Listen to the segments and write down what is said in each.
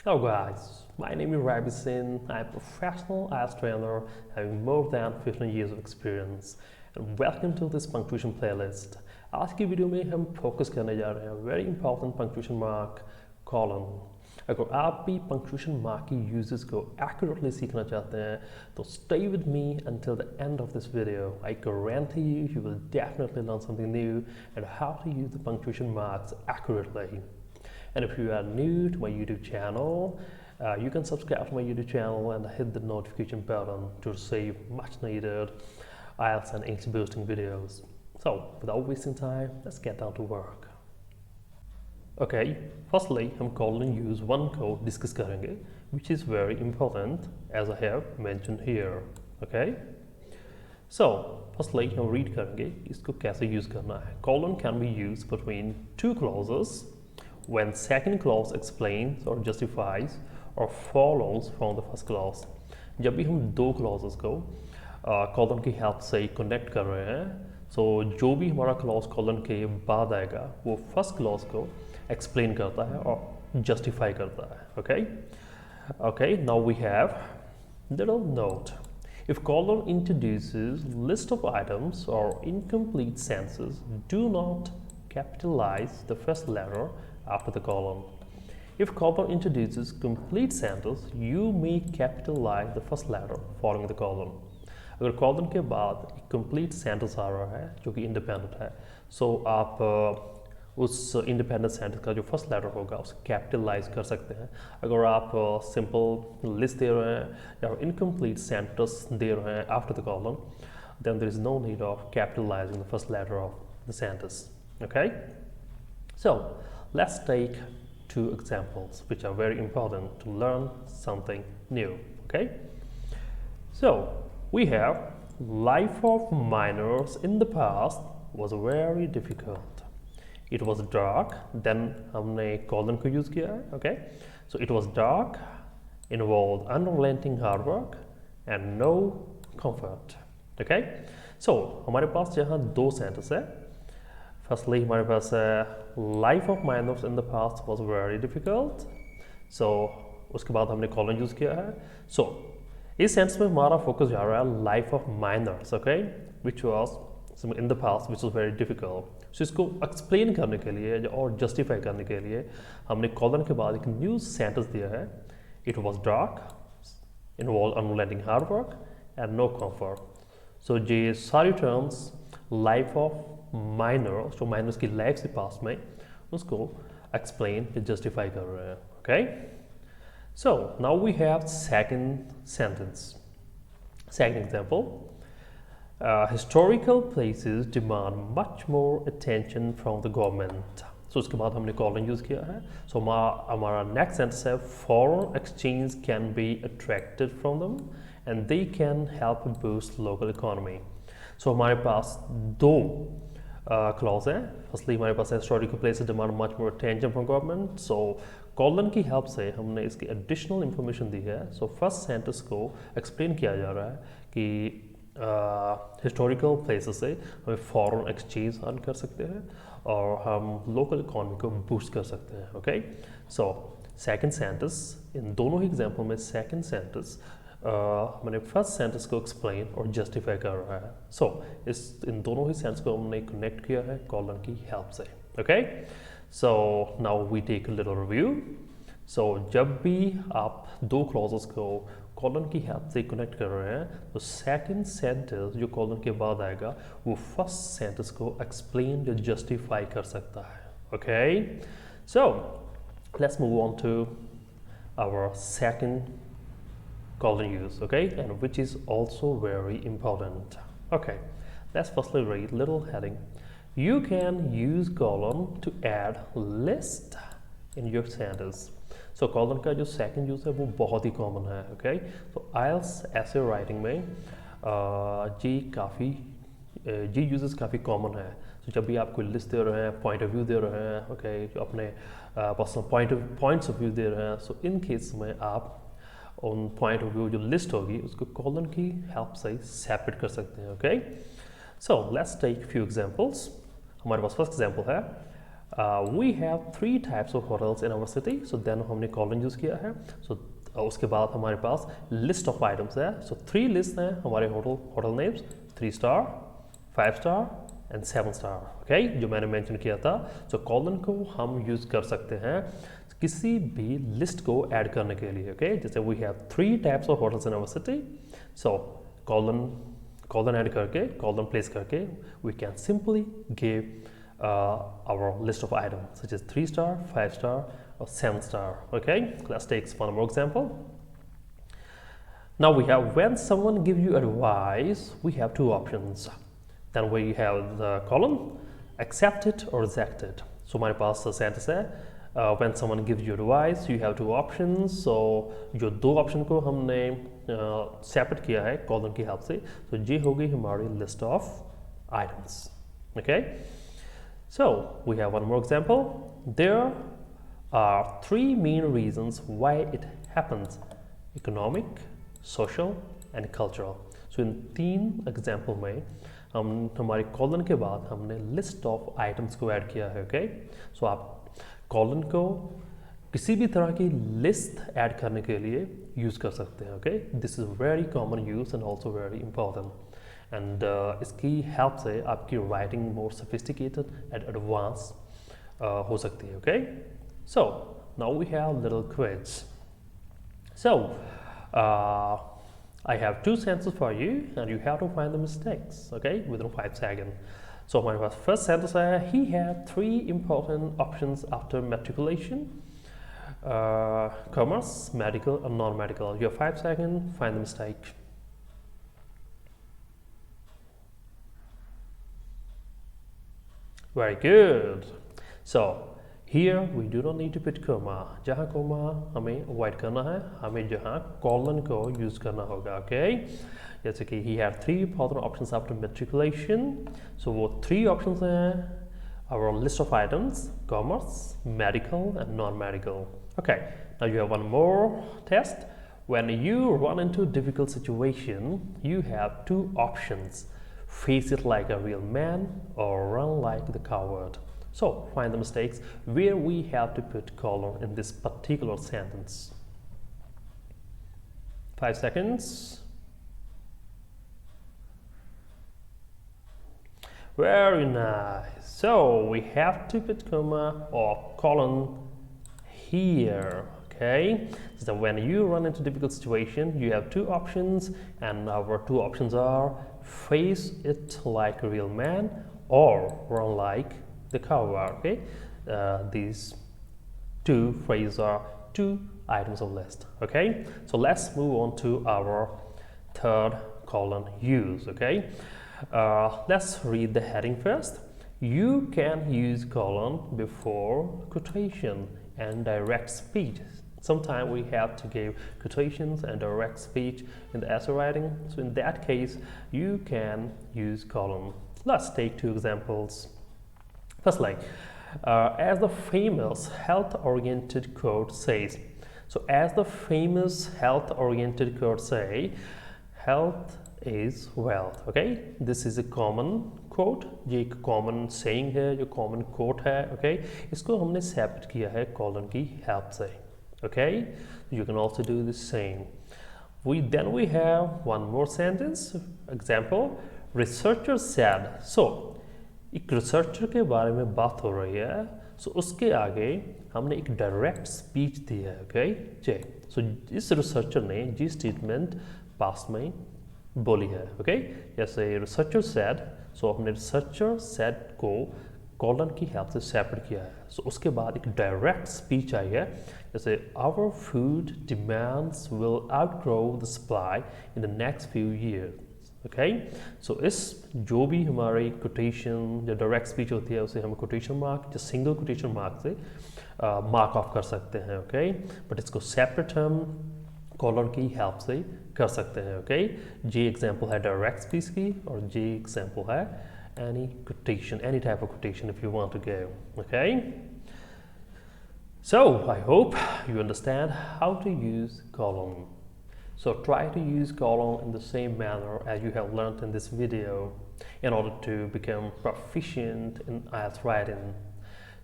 Hello guys, my name is Ravi Singh. I'm a professional IELTS trainer having more than 15 years of experience and welcome to this punctuation playlist. आज की video में हम focus करने जा रहे हैं very important punctuation mark colon. अगर आप भी पंक्चुएशन मार्क की यूजेस को एक्यूरेटली सीखना चाहते हैं तो stay with me until the end of this video. I guarantee you will definitely learn something new and how to use the punctuation marks accurately. And if you are new to my YouTube channel, you can subscribe to my YouTube channel and hit the notification button to receive much needed IELTS and English boosting videos. So, without wasting time, let's get down to work. Okay, firstly, हम colon use one को discuss करेंगे, which is very important as I have mentioned here. Okay, so firstly हम read करेंगे इसको कैसे use करना है. Colon can be used between two clauses when second clause explains or justifies or follows from the first clause. जब भी हम दो clauses को colon की help से connect कर रहे हैं, so जो भी हमारा clause colon के बाद आएगा वो first clause को explain करता है और justify करता है. Okay, now we have little note. If colon introduces list of items or incomplete sentences, do not capitalize the first letter after the colon. If colon introduces complete sentence, you may capitalize the first letter following the colon. अगर colon के बाद एक complete sentence आ रहा है जो कि independent है, so आप उस independent sentence का जो first letter होगा उसे capitalize कर सकते हैं. अगर आप simple list दे रहे हैं या incomplete sentence दे रहे हैं after the colon, then there is no need of capitalizing the first letter of the sentence. Okay, so let's take two examples which are very important to learn something new. Okay, so we have life of minors in the past was very difficult. It was dark, then हमने colon को use किया है. Okay, so it was dark, involved unrelenting hard work and no comfort. Okay, so हमारे पास यहाँ दो sentence है. Firstly, हमारे पास life of minors in the past was very difficult. So उसके बाद हमने colon use किया है. So इस सेंस में हमारा फोकस जा रहा है life of minors, okay, which was in the past, which was very difficult. So इसको explain करने के लिए और justify करने के लिए हमने colon के बाद एक new sentence दिया है. It was dark, involved unrelenting hard work and no comfort. So ये सारी terms life of minor, जो minors की life से पास में उसको explain या justify कर रहे हैं. Okay, so now we have second sentence. Second example, historical places demand much more attention from the government. So उसके बाद हमने colon use किया है. So हमारा next sentence है foreign exchange can be attracted from them and they can help boost local economy. So हमारे पास दो clause है. Firstly हमारे पास historical places demand much more attention from government. So colon की help से हमने इसकी additional information दी है. So first sentence को explain किया जा रहा है कि historical places से हमें foreign exchange earn कर सकते हैं और हम local economy को boost कर सकते हैं. Okay, so second sentence इन दोनों ही example में second sentence मैंने फर्स्ट सेंटेंस को एक्सप्लेन और जस्टिफाई कर रहा है. सो इन दोनों ही सेंटेंस को हमने कनेक्ट किया है कॉलन की हेल्प से. Okay, so now we take a little review. So जब भी आप दो क्लॉजेस को कॉलन की हेल्प से कनेक्ट कर रहे हैं तो सेकंड सेंटेंस जो कॉलन के बाद आएगा वो फर्स्ट सेंटेंस को एक्सप्लेन या जस्टिफाई कर सकता है. Okay, so let's move on to our second colon use, okay, and which is also very important. Okay, let's firstly read little heading. You can use colon to add list in your sentence. So colon का जो second use है वो बहुत ही common है. Okay, so IELTS essay writing में जी uses काफ़ी common है. So जब भी आप कोई list दे रहे हैं, point of view दे रहे हैं, okay, जो अपने personal points of view दे रहे हैं, so in case में आप उन पॉइंट ऑफ व्यू जो लिस्ट होगी उसको कॉलन की हेल्प से सेपरेट कर सकते हैं. Okay, so let's take few examples. हमारे पास फर्स्ट एग्जांपल है We have 3 types of hotels in our city. So then हमने colon यूज़ किया है. So उसके बाद हमारे पास list of items है. So 3 lists हैं हमारे hotel names, 3 star, 5 star and 7 star. Okay, जो मैंने mention किया था. So colon को हम use कर सकते हैं किसी भी list को add करने के लिए. Okay, जैसे we have 3 types of hotels in our city. So colon add करके, colon place करके, we can simply give our list of items such as 3 star, 5 star or 7 star. Okay, let's take one more example. Now we have when someone gives you advice, we have 2 options. Then we have the column accept it or reject it. So हमारे पास sentence है when someone gives you advice, you have 2 options. So जो 2 option को हमने separate किया है column की help से, so ये होगी हमारी list of items. Okay. So we have one more example. There are 3 main reasons why it happens: economic, social and cultural. So in 3 example में हम हमारे colon के बाद हमने list of items को add किया है. Okay? So आप colon को किसी भी तरह की list add करने के लिए use कर सकते हैं. Okay? This is very common use and also very important. And इसकी help से आपकी writing more sophisticated and advanced हो सकती है. Okay? So now we have little quiz. So I have 2 sentences for you and you have to find the mistakes. Okay? Within 5 seconds. So my first sentence है he had 3 important options after matriculation: commerce, medical and non-medical. You have 5 seconds. Find the mistake. Very good. So here we do not need to put comma. जहाँ comma हमें avoid करना है, हमें जहाँ colon को use करना होगा. Okay? जैसे कि he had 3 important options after matriculation. So वो 3 options हैं our list of items: commerce, medical and non-medical. Okay. Now you have one more test. When you run into difficult situation, you have 2 options: face it like a real man or run like the coward. So find the mistakes where we have to put colon in this particular sentence. 5 seconds. Very nice. So we have to put comma or colon here. Okay, so when you run into difficult situation, you have 2 options, and our 2 options are face it like a real man or run like the coward. Okay, these 2 phrases are 2 items of list. Okay, so let's move on to our 3rd colon use. Okay, let's read the heading first. You can use colon before quotation and direct speech. Sometimes we have to give quotations and direct speech in the essay writing. So in that case, you can use colon. Let's take 2 examples. Firstly, as the famous health-oriented quote says. So as the famous health-oriented quote say, health is wealth. Okay, this is a common quote. ये एक common saying है, जो common quote है. Okay, इसको हमने separate किया है colon की help से. Okay, you can also do the same. Then we have one more sentence. Example: researchers said. So एक researcher के बारे में बात हो रही है. So उसके आगे हमने एक direct speech दी है. Okay, so इस researcher ने जी statement past में बोली है. Okay, जैसे researcher said. So हमने researcher said को colon की help से separate किया है. So उसके बाद एक direct speech आई है. जैसे our food demands will outgrow the supply in the next few years. Okay, so इस जो भी हमारी quotation या direct speech होती है उसे हम quotation mark या single quotation mark से mark off कर सकते हैं. Okay, but इसको separate हम colon की help से कर सकते हैं. Okay, ये example है direct speech की और ये example है any quotation, any type of quotation if you want to go. Okay, so I hope you understand how to use colon. So try to use colon in the same manner as you have learned in this video in order to become proficient in IELTS writing.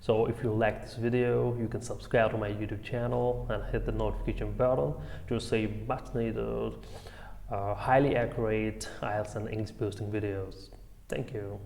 So if you like this video, you can subscribe to my YouTube channel and hit the notification button to receive much needed, highly accurate IELTS and English boosting videos. Thank you.